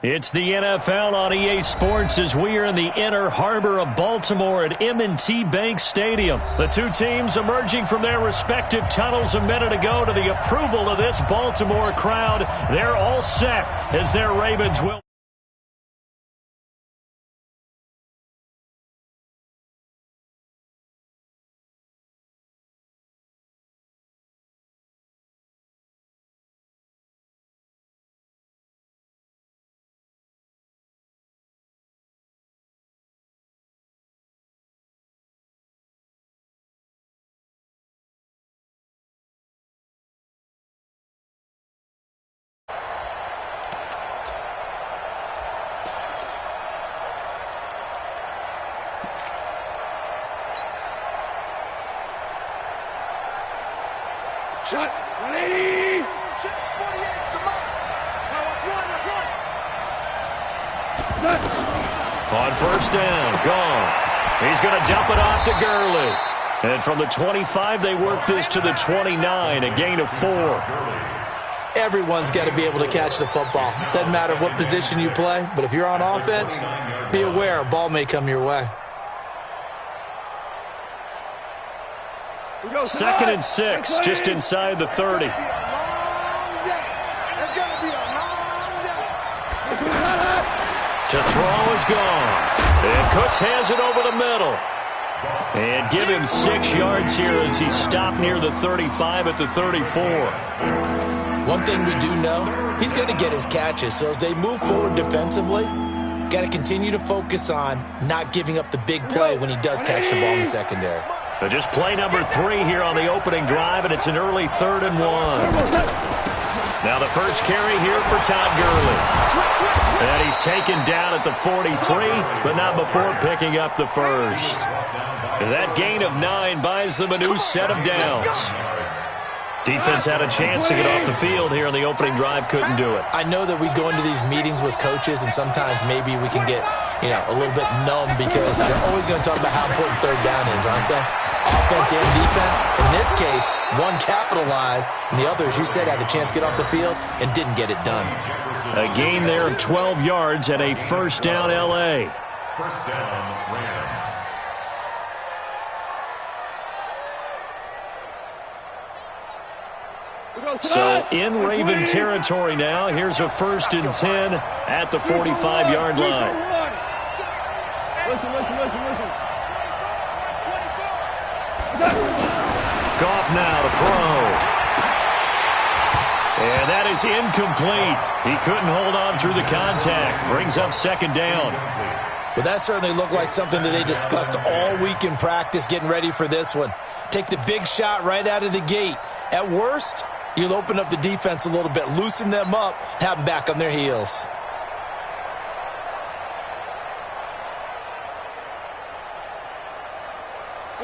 It's the NFL on EA Sports as we are in the inner harbor of Baltimore at M&T Bank Stadium. The two teams emerging from their respective tunnels a minute ago to the approval of this Baltimore crowd. They're all set as their Ravens will. Shot, 180! Shot, 48, the mark! Now let's run! On first down, gone. He's going to dump it off to Gurley. And from the 25, they work this to the 29, a gain of 4. Everyone's got to be able to catch the football. Doesn't matter what position you play, but if you're on offense, be aware a ball may come your way. 2nd and 6, just inside the 30. To throw is gone. And Cooks has it over the middle. And give him 6 yards here as he stopped near the 35 at the 34. One thing we do know, he's going to get his catches. So as they move forward defensively, got to continue to focus on not giving up the big play when he does catch the ball in the secondary. But just play number 3 here on the opening drive, and it's an early 3rd and 1. Now the first carry here for Todd Gurley. And he's taken down at the 43, but not before picking up the first. That gain of 9 buys them a new set of downs. Defense had a chance to get off the field here on the opening drive, couldn't do it. I know that we go into these meetings with coaches, and sometimes maybe we can get, a little bit numb because they're always going to talk about how important third down is, aren't they? Offense and defense. In this case, one capitalized, and the other, as you said, had a chance to get off the field and didn't get it done. A gain there of 12 yards and a first down L.A. First down, Rams. So in Raven territory now. Here's a 1st and 10 at the 45-yard line. Listen. Goff now to throw. And that is incomplete. He couldn't hold on through the contact. Brings up 2nd down. Well, that certainly looked like something that they discussed all week in practice getting ready for this one. Take the big shot right out of the gate. At worst, you'll open up the defense a little bit, loosen them up, have them back on their heels.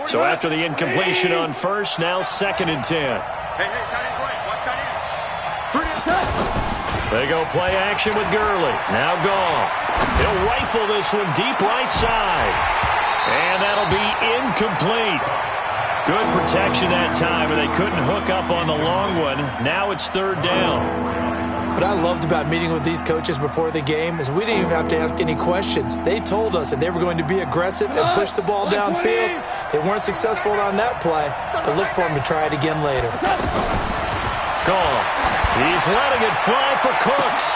So after the incompletion on first, now 2nd and 10. Hey, tight end's right. Watch tight end. They go play action with Gurley. Now Goff. He'll rifle this one deep right side. And that'll be incomplete. Good protection that time, and they couldn't hook up on the long one. Now it's 3rd down. What I loved about meeting with these coaches before the game is we didn't even have to ask any questions. They told us that they were going to be aggressive and push the ball downfield. They weren't successful on that play, but look for them to try it again later. Goff. He's letting it fly for Cooks.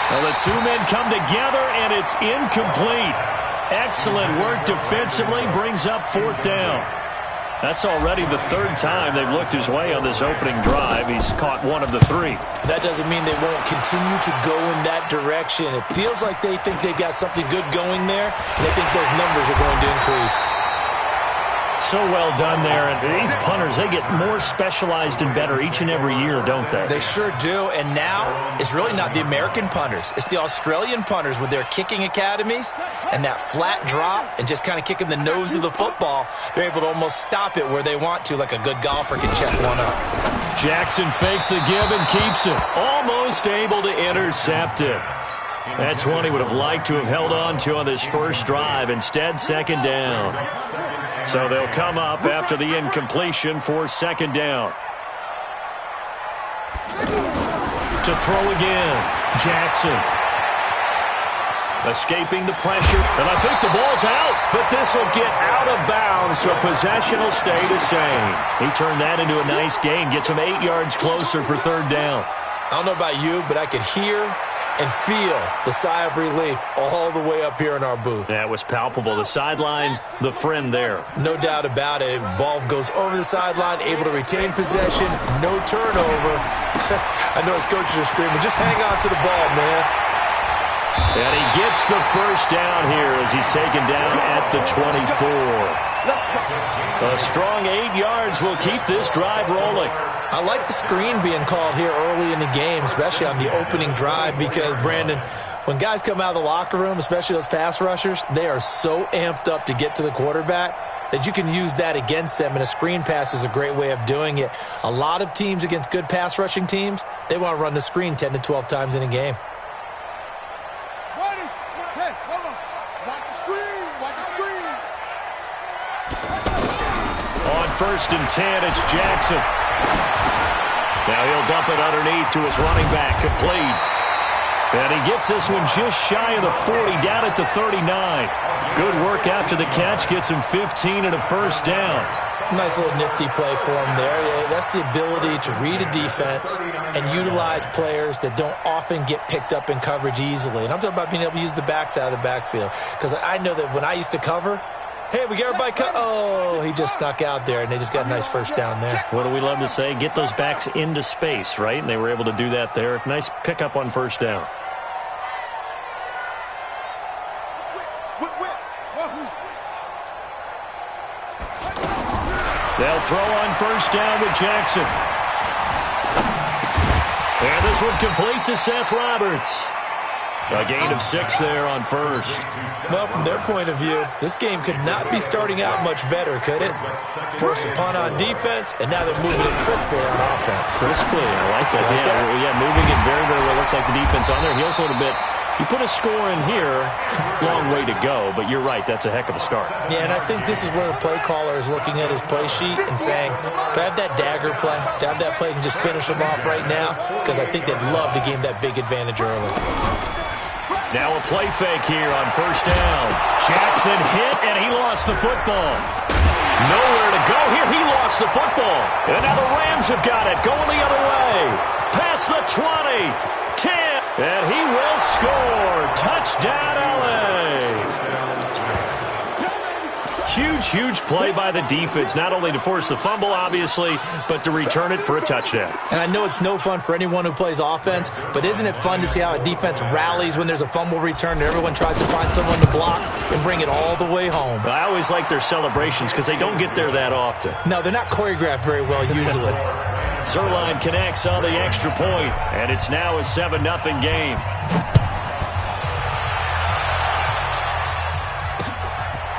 Well, the two men come together, and it's incomplete. Excellent work defensively, brings up 4th down. That's already the 3rd time they've looked his way on this opening drive. He's caught 1 of the 3. That doesn't mean they won't continue to go in that direction. It feels like they think they've got something good going there, and they think those numbers are going to increase. So well done there. And these punters, they get more specialized and better each and every year, don't they? They sure do. And now it's really not the American punters. It's the Australian punters with their kicking academies and that flat drop and just kind of kicking the nose of the football. They're able to almost stop it where they want to, like a good golfer can check one up. Jackson fakes the give and keeps it. Almost able to intercept it. That's one he would have liked to have held on to on this first drive. Instead, 2nd down. So they'll come up after the incompletion for 2nd down. To throw again. Jackson. Escaping the pressure. And I think the ball's out. But this will get out of bounds, so possession will stay the same. He turned that into a nice gain. Gets him 8 yards closer for third down. I don't know about you, but I could hear and feel the sigh of relief all the way up here in our booth. That was palpable. The sideline, the friend there. No doubt about it. Ball goes over the sideline, able to retain possession, no turnover. I know his coaches are screaming, just hang on to the ball, man. And he gets the first down here as he's taken down at the 24. A strong 8 yards will keep this drive rolling. I like the screen being called here early in the game, especially on the opening drive, because, Brandon, when guys come out of the locker room, especially those pass rushers, they are so amped up to get to the quarterback that you can use that against them, and a screen pass is a great way of doing it. A lot of teams against good pass rushing teams, they want to run the screen 10 to 12 times in a game. First and 10, it's Jackson. Now he'll dump it underneath to his running back, complete. And he gets this one just shy of the 40, down at the 39. Good work after the catch, gets him 15 and a first down. Nice little nifty play for him there. Yeah, that's the ability to read a defense and utilize players that don't often get picked up in coverage easily. And I'm talking about being able to use the backs out of the backfield. Because I know that when I used to cover, hey, we got everybody cut. Oh, he just snuck out there, and they just got a nice first down there. What do we love to say? Get those backs into space, right? And they were able to do that there. Nice pickup on first down. They'll throw on first down with Jackson. And this one complete to Seth Roberts. A gain of 6 there on first. Well, from their point of view, this game could not be starting out much better, could it? First a punt on defense, and now they're moving it crisply on offense. Crisply, I like that. Yeah, moving it very, very well. Looks like the defense on there. Heels a little bit. You put a score in here, long way to go, but you're right, that's a heck of a start. Yeah, and I think this is where the play caller is looking at his play sheet and saying, do I have that dagger play? Do I have that play and just finish them off right now? Because I think they'd love to gain that big advantage early. Now a play fake here on first down. Jackson hit, and he lost the football. Nowhere to go here. He lost the football. And now the Rams have got it, going the other way. Past the 20, 10, and he will score. Touchdown, L.A. Huge, huge play by the defense, not only to force the fumble, obviously, but to return it for a touchdown. And I know it's no fun for anyone who plays offense, but isn't it fun to see how a defense rallies when there's a fumble return and everyone tries to find someone to block and bring it all the way home? I always like their celebrations because they don't get there that often. No, they're not choreographed very well usually. Zerline connects on the extra point, and it's now a 7-0 game.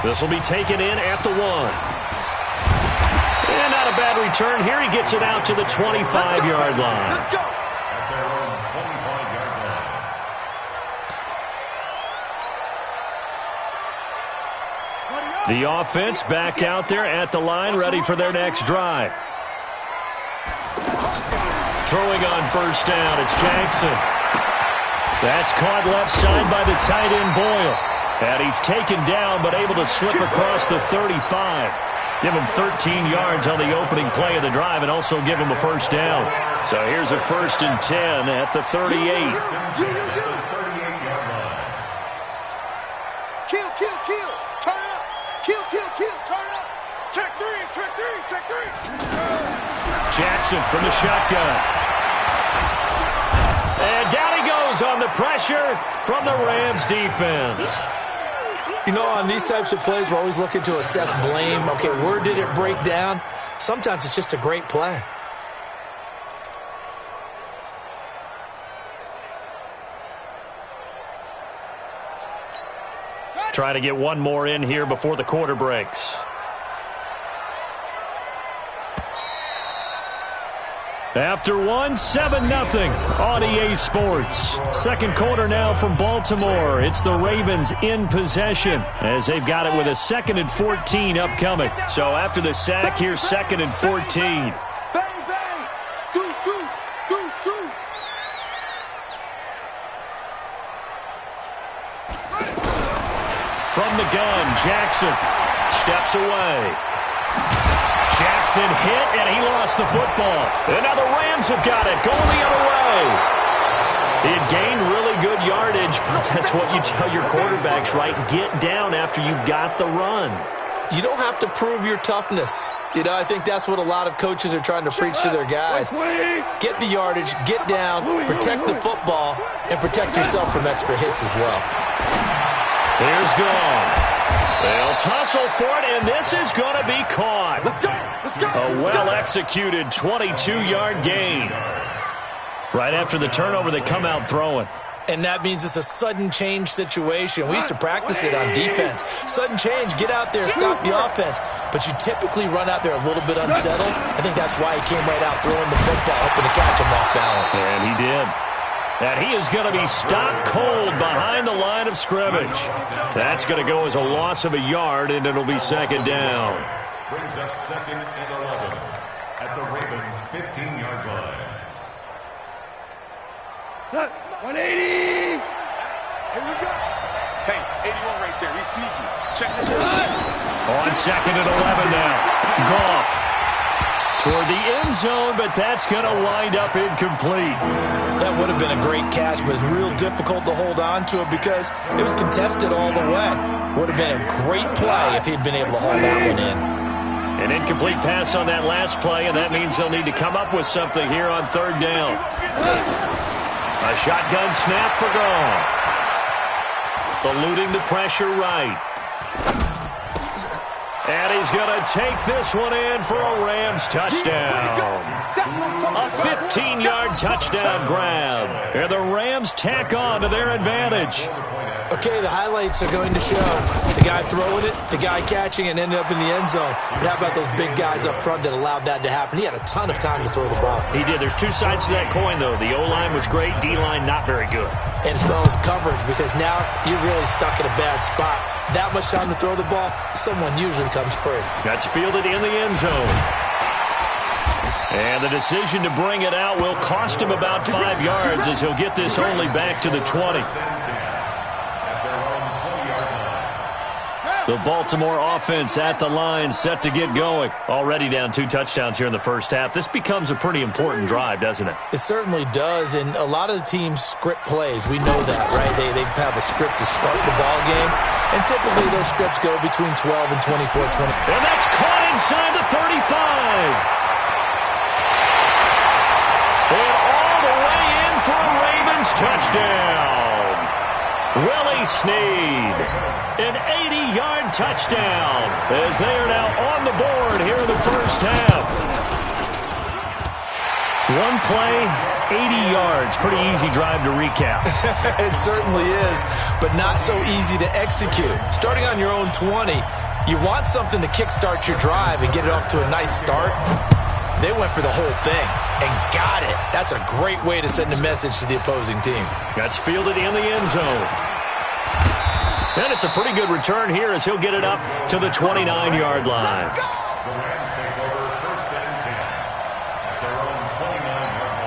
This will be taken in at the 1. And not a bad return here. He gets it out to the 25-yard line. Let's go. The offense back out there at the line, ready for their next drive. Throwing on first down, it's Jackson. That's caught left side by the tight end Boyle. And he's taken down, but able to slip across the 35. Give him 13 yards on the opening play of the drive and also give him a first down. So here's a 1st and 10 at the 38. Kill, kill, kill. Turn it up. Kill, kill, kill. Turn it up. Check three, check three, check three. Jackson from the shotgun. And down he goes on the pressure from the Rams defense. You know, on these types of plays, we're always looking to assess blame. Okay, where did it break down? Sometimes it's just a great play. Try to get one more in here before the quarter breaks. After one, 7-0 on EA Sports. Second quarter now from Baltimore. It's the Ravens in possession as they've got it with a 2nd and 14 upcoming. So after the sack, here's 2nd and 14. Bang, bang. Deuce, deuce, deuce, deuce. From the gun, Jackson steps away. Jackson hit, and he lost the football. And now the Rams have got it, going the other way. He had gained really good yardage. That's what you tell your quarterbacks, right? Get down after you've got the run. You don't have to prove your toughness. I think that's what a lot of coaches are trying to preach to their guys. Get the yardage, get down, protect the football, and protect yourself from extra hits as well. Here's gone. They'll tussle for it, and this is going to be caught. Let's go. A well-executed 22-yard gain. Right after the turnover, they come out throwing. And that means it's a sudden change situation. We used to practice it on defense. Sudden change, get out there, stop the offense. But you typically run out there a little bit unsettled. I think that's why he came right out throwing the football, hoping to catch him off balance. And he did. And he is going to be stopped cold behind the line of scrimmage. That's going to go as a loss of a yard, and it'll be second down. Brings up second and 11 at the Ravens' 15-yard line. 180. Here we go. Hey, 81 right there. He's sneaky. Check this out. On second and 11 now. Goff toward the end zone, but that's going to wind up incomplete. That would have been a great catch, but it's real difficult to hold on to it because it was contested all the way. Would have been a great play if he'd been able to hold that one in. An incomplete pass on that last play, and that means they'll need to come up with something here on third down. A shotgun snap for Goff. Eluding the pressure right. And he's going to take this one in for a Rams touchdown. A 15-yard touchdown grab. And the Rams tack on to their advantage. Okay, the highlights are going to show the guy throwing it, the guy catching it, and ended up in the end zone. But how about those big guys up front that allowed that to happen? He had a ton of time to throw the ball. He did. There's two sides to that coin, though. The O-line was great, D-line not very good. And as well as coverage, because now you're really stuck in a bad spot. That much time to throw the ball, someone usually comes free. That's fielded in the end zone. And the decision to bring it out will cost him about 5 yards as he'll get this only back to the 20. The Baltimore offense at the line, set to get going. Already down 2 touchdowns here in the first half. This becomes a pretty important drive, doesn't it? It certainly does, and a lot of the teams script plays. We know that, right? They have a script to start the ball game, and typically those scripts go between 12 and 24, 20. And that's caught inside the 35. And all the way in for a Ravens touchdown. Willie Snead, an 80-yard touchdown as they are now on the board here in the first half. One play, 80 yards. Pretty easy drive to recap. It certainly is, but not so easy to execute. Starting on your own 20, you want something to kickstart your drive and get it off to a nice start. They went for the whole thing and got it. That's a great way to send a message to the opposing team. That's fielded in the end zone. And it's a pretty good return here as he'll get it up to the 29-yard line. The Rams take over first and 10 at their own 29-yard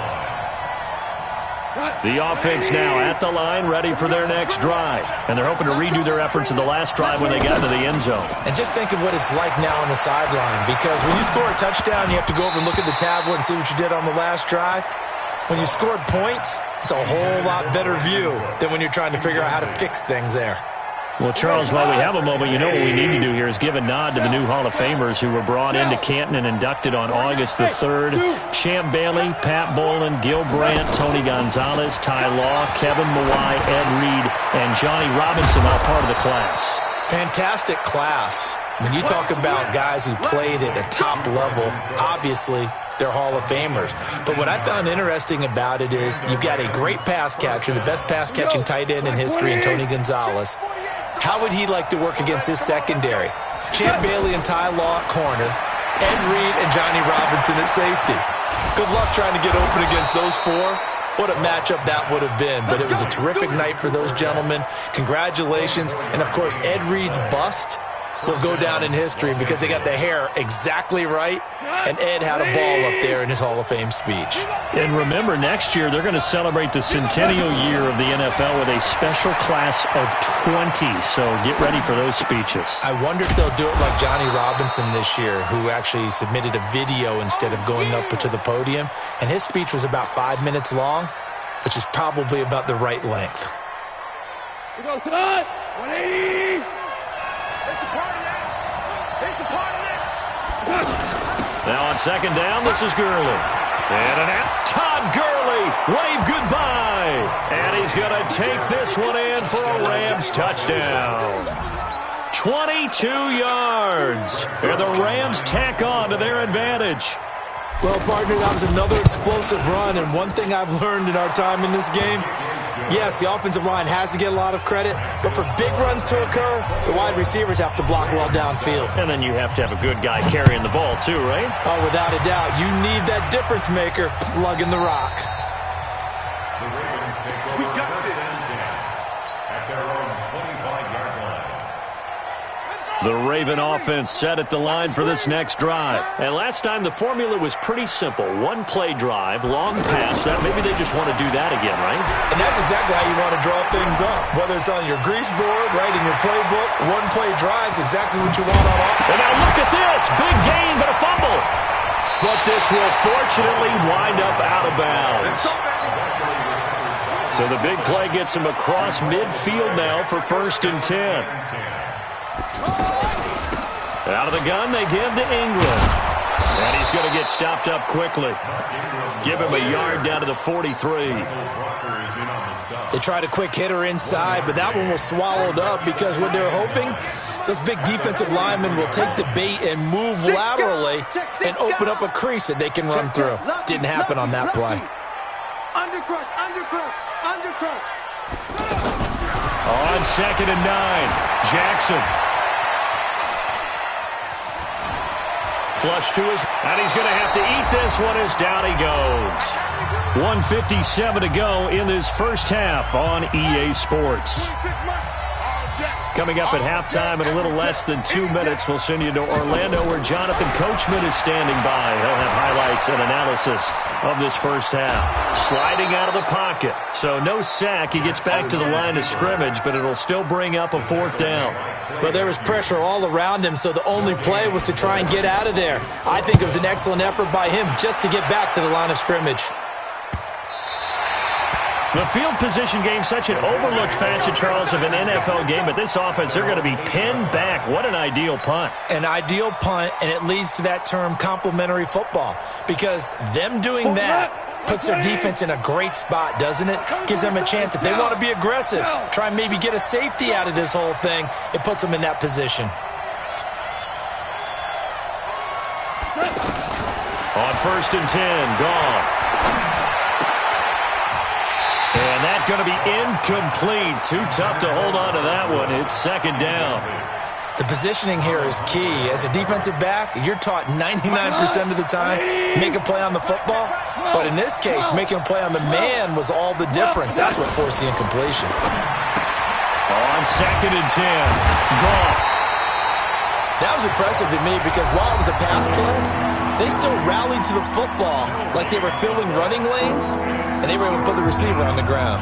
line. The offense now at the line, ready for their next drive. And they're hoping to redo their efforts in the last drive when they got into the end zone. And just think of what it's like now on the sideline, because when you score a touchdown, you have to go over and look at the tablet and see what you did on the last drive. When you scored points, it's a whole lot better view than when you're trying to figure out how to fix things there. Well, Charles, while we have a moment, you know what we need to do here is give a nod to the new Hall of Famers who were brought into Canton and inducted on August the 3rd. Champ Bailey, Pat Bolin, Gil Brandt, Tony Gonzalez, Ty Law, Kevin Mawai, Ed Reed, and Johnny Robinson all part of the class. Fantastic class. When you talk about guys who played at a top level, obviously they're Hall of Famers. But what I found interesting about it is you've got a great pass catcher, the best pass-catching tight end in history, in Tony Gonzalez. How would he like to work against his secondary? Champ Bailey and Ty Law at corner, Ed Reed and Johnny Robinson at safety. Good luck trying to get open against those four. What a matchup that would have been. But it was a terrific night for those gentlemen. Congratulations. And, of course, Ed Reed's bust. will go down in history because they got the hair exactly right, and Ed had a ball up there in his Hall of Fame speech. And remember, next year they're going to celebrate the centennial year of the NFL with a special class of 20, so get ready for those speeches. I wonder if they'll do it like Johnny Robinson this year, who actually submitted a video instead of going up to the podium, and his speech was about 5 minutes long, which is probably about the right length. We go tonight, 180. It's a party now. It's a party now. Now on second down, this is Gurley. And an out. Todd Gurley, wave goodbye. And he's going to take this one in for a Rams touchdown. 22 yards. And the Rams tack on to their advantage. Well, partner, that was another explosive run, and one thing I've learned in our time in this game, yes, the offensive line has to get a lot of credit, but for big runs to occur, the wide receivers have to block well downfield. And then you have to have a good guy carrying the ball too, right? Oh, without a doubt. You need that difference maker lugging the rock. The Ravens take over first and 10 at their own 25-yard line. The Raven offense set at the line for this next drive. And last time the formula was pretty simple. One-play drive, long pass. Maybe they just want to do that again, right? And that's exactly how you want to draw things up. Whether it's on your grease board, right, in your playbook, one-play drive's exactly what you want on offense. And now look at this. Big gain, but a fumble. But this will fortunately wind up out of bounds. So the big play gets him across midfield now for 1st and 10. Out of the gun, they give to England. And he's going to get stopped up quickly. Give him a yard down to the 43. They tried a quick hitter inside, but that one was swallowed up because what they're hoping, those big defensive linemen will take the bait and move laterally and open up a crease that they can run through. Didn't happen on that play. Undercrush, undercrush, undercrush. On 2nd and 9, Jackson. Flush to his, and he's going to have to eat this one as down he goes. 1:57 to go in this first half on EA Sports. Coming up at halftime in a little less than 2 minutes, we'll send you to Orlando where Jonathan Coachman is standing by. He'll have highlights and analysis of this first half. Sliding out of the pocket, so no sack. He gets back to the line of scrimmage, but it'll still bring up a 4th down. Well, there was pressure all around him, so the only play was to try and get out of there. I think it was an excellent effort by him just to get back to the line of scrimmage. The field position game, such an overlooked facet, Charles, of an NFL game. But this offense, they're going to be pinned back. What an ideal punt. An ideal punt, and it leads to that term complementary football. Because them doing that puts their defense in a great spot, doesn't it? Gives them a chance. If they want to be aggressive, try and maybe get a safety out of this whole thing, it puts them in that position. On 1st and 10, Goff. And that's going to be incomplete. Too tough to hold on to that one. It's 2nd down. The positioning here is key. As a defensive back, you're taught 99% of the time, make a play on the football. But in this case, making a play on the man was all the difference. That's what forced the incompletion. On 2nd and 10, Goff. That was impressive to me because while it was a pass play, they still rallied to the football like they were filling running lanes, and they were able to put the receiver on the ground.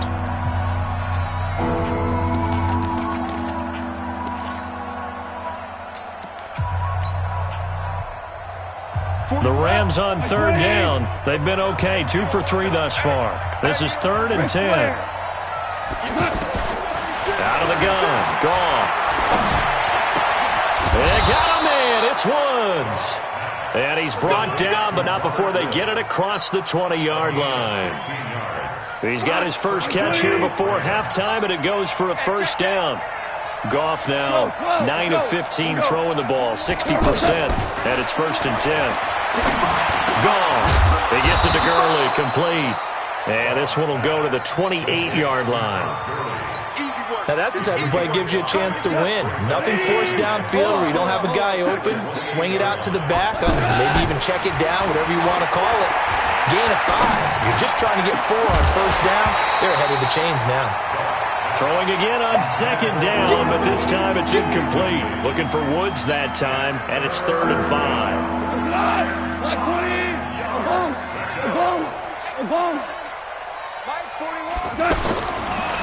The Rams on 3rd down. They've been okay, 2 for 3 thus far. This is 3rd and 10. Out of the gun, Goff. They got a man. It's Woods. And he's brought down, but not before they get it across the 20-yard line. He's got his first catch here before halftime, and it goes for a 1st down. Goff now 9 of 15 throwing the ball, 60%, and it's 1st and 10. Goff. He gets it to Gurley, complete. And this one will go to the 28-yard line. Now, that's the type of play that gives you a chance to win. Nothing forced downfield where you don't have a guy open. Swing it out to the back, maybe even check it down, whatever you want to call it. Gain of 5. You're just trying to get 4 on 1st down. They're ahead of the chains now. Throwing again on second down, but this time it's incomplete. Looking for Woods that time, and it's 3rd and 5.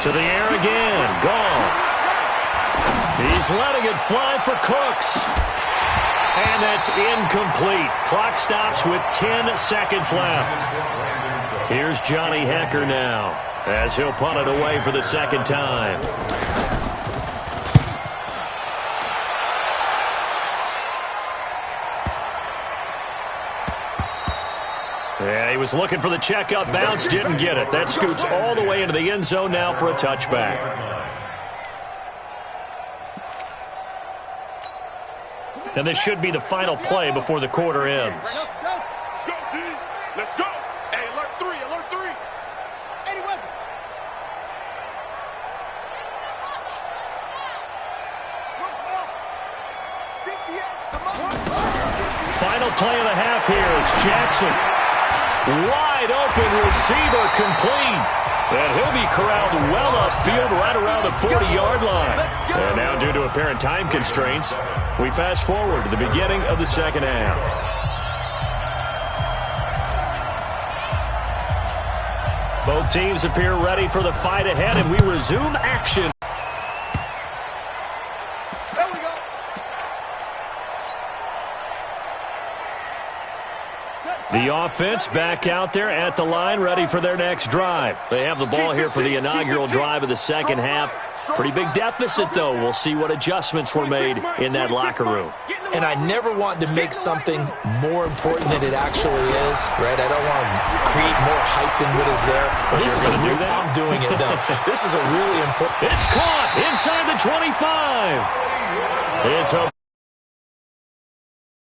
To the air again. Goff. He's letting it fly for Cooks. And that's incomplete. Clock stops with 10 seconds left. Here's Johnny Hecker now, as he'll punt it away for the second time. Yeah, he was looking for the check-up bounce, didn't get it. That scoots all the way into the end zone now for a touchback. And this should be the final play before the quarter ends. Let's go, D. Let's go. Hey, alert 3, alert 3. 81. Final play of the half here. It's Jackson. Wide open receiver complete. And he'll be corralled well upfield right around the 40-yard line. And now due to apparent time constraints, we fast forward to the beginning of the second half. Both teams appear ready for the fight ahead, and we resume action. The offense back out there at the line, ready for their next drive. They have the ball here for the inaugural drive of the second half. Pretty big deficit, though. We'll see what adjustments were made in that locker room. And I never want to make something more important than it actually is, right? I don't want to create more hype than what is there. But this is do that? I'm doing it, though. This is a really important... It's caught inside the 25. It's a